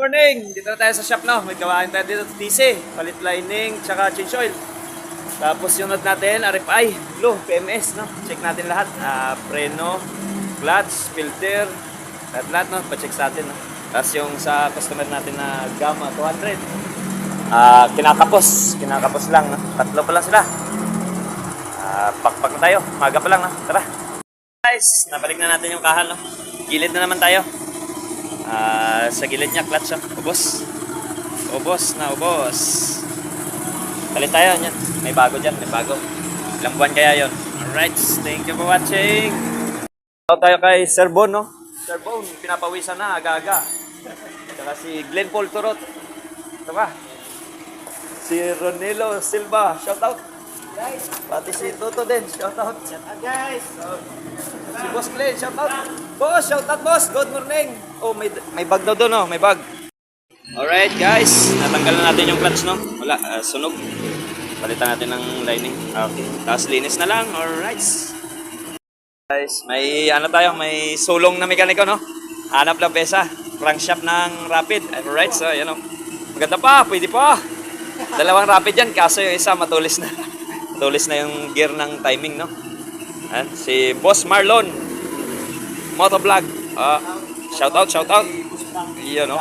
morning! Dito na tayo sa shop, no? May gawain tayo dito sa TC. Palit lining, tsaka change oil. Tapos yung nut natin, RFI, blue, PMS, no? Check natin lahat. Preno, clutch, filter, lahat, no? Pa-check sa atin, no? Tapos yung sa customer natin na Gamma 200. Kinakapos lang, no? Tatlo pa lang sila. Pakpak na tayo. Maga pa lang, no? Tara. Guys, nabalik na natin yung kahal, no? Gilid na naman tayo. Sa gilid niya, clutch, no? Ubos. Palit tayo yan. May bago dyan, may bago. Ilang buwan kaya yon. Alright, thank you for watching. Ito tayo kay Sir Bon, no? Sir Bon, pinapawisan na, aga-aga. Saka si Glenn Paul Turot. Ito ba? Si Ronelo Silva, shout out. Guys, pati si Toto din, shout out. Shout out guys. Si Boss Glenn, shout out. Boss, shout out boss. Good morning. Oh, may bag daw doon, oh, may bag. Alright guys, natanggal na natin yung clutch, no? Wala, sunog. Palitan natin ng lining. Okay, tapos linis na lang. Alright. Guys, may ano tayo, may sulong na mekaniko, no? Hanap lang pesa. Crankshaft ng Rapid. Alright, so yan, no? Maganda pa, pwede pa. Dalawang Rapid yan, kaso yung isa matulis na. Matulis na yung gear ng timing, no? Si Boss Marlon Motovlog. Shout out. Iyon, no?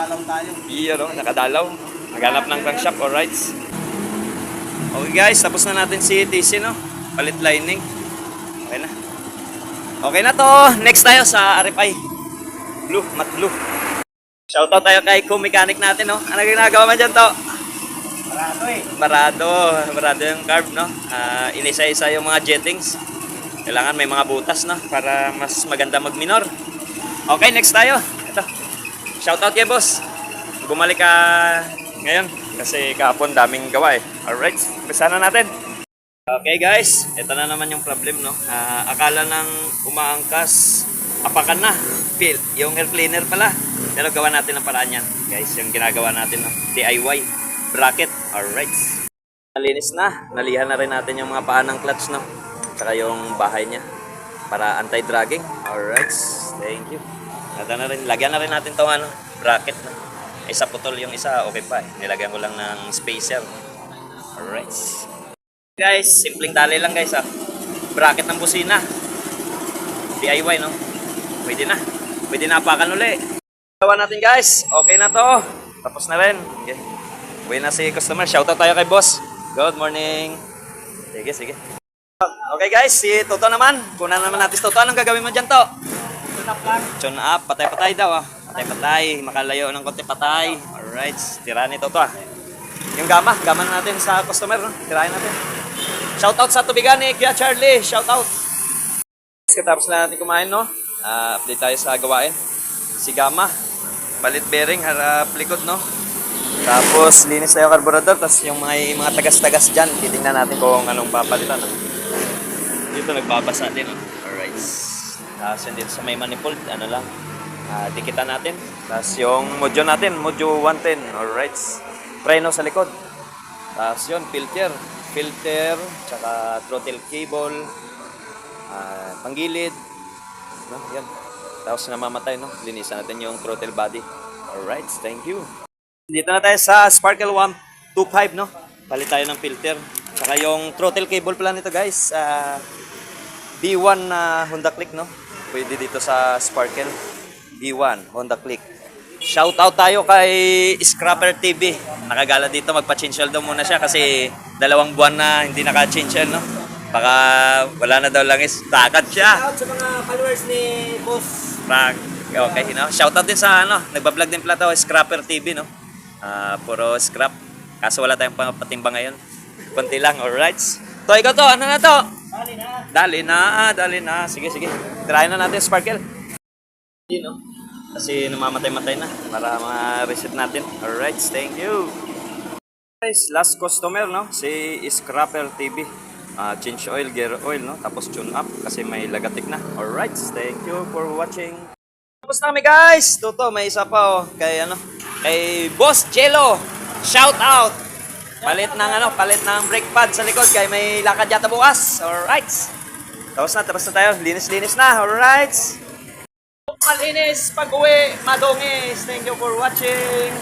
Iyon, no? Nakadalaw. Naghanap ng crankshaft, alright. Okay guys, tapos na natin si TC, no? Palit lining. Okay na. Okay na to. Next tayo sa RFI. Blue, matte blue. Shout out tayo kay co-mechanic natin, no? Ano ginagawa man dyan to? Barado yung carb, no? Inisa-isa yung mga jettings. Kailangan may mga butas, no? Para mas maganda mag-minor. Okay, next tayo. Ito. Shoutout kay boss. Bumalik ka ngayon kasi kahapon daming gawa eh. Alright, umpisa na natin. Okay guys, ito na naman yung problem, no? Akala ng umaangkas, apakan na. Feel, yung air cleaner pala. Pero gawa natin ang paraan yan. Guys, yung ginagawa natin, no? DIY bracket. Alright. Nalinis na. Nalihan na rin natin yung mga paan ng clutch, no? Saka yung bahay niya para anti-dragging. Alright, thank you. Lagyan na rin natin itong ano, bracket na. Isa putol yung isa, okay pa eh. Nilagyan ko lang ng spacer. Alright. Guys, simpleng tali lang guys, bracket ng busina. DIY, no? Pwede na apakan uli. Gawa natin guys, okay na to. Tapos na rin. Okay. Uwi na si customer. Shoutout tayo kay boss. Good morning. Sige. Okay guys, si Toto naman. Kunan naman natin si Toto. Anong gagawin mo dyan to? Tune up, patay daw Patay, makalayo ng konti patay. Alright, tirahan ni Toto Yung gama na natin sa customer, no? Tirahin natin. Shoutout sa tubigan ni Kuya Charlie, shoutout. Katapos na natin kumain, no? Update tayo sa gawain. Si Gama, balit bearing, harap likod, no? Tapos linis tayo carburetor, tapos yung mga tagas-tagas dyan, titingnan natin kung anong papalitan. Dito nagbabasa din, no? Alright. Tapos dito sa may manifold, ano lang, dikitan natin. Tapos yung module natin, module 110, alright. Preno sa likod. Tapos yun, filter, tsaka throttle cable, panggilid, no? Yan. Tapos namamatay, no? Linisan natin yung throttle body. Alright, thank you. Dito na tayo sa Sparkle 125, no? Palit tayo ng filter. Tsaka yung throttle cable pala nito, guys. B1 na Honda Click, no? Pwede dito sa Sparkle. B1 Honda Click. Shoutout tayo kay Scrapper TV. Nakagala dito, magpa-change oil daw muna siya kasi 2 buwan na hindi naka-change oil, no? Baka wala na daw langis. Takad siya. Shoutout sa mga followers ni Boss Frank. Okay, no? Shoutout din sa ano, nagba-vlog din pala to, Scrapper TV, no? Puro scrap. Kaso wala tayong patimbang ngayon. Kunti lang, alright. To, ikaw to, ano na to? Dali na. Sige. Try na natin, Sparkle. Hindi, no? Kasi namamatay-matay na para ma-reset natin. Alright, thank you. Guys, last customer, no? Si Scrapper TV. Change oil, gear oil, no? Tapos tune up kasi may lagatik na. Alright, thank you for watching. Tapos na kami guys. Toto, may isa pa kay Boss Jello. Shout out. Palit ng brake pad sa likod kay may lakad yata bukas. Alright. Tapos na tayo. Linis na. Alright. Malinis pag-uwi, madungis. Thank you for watching.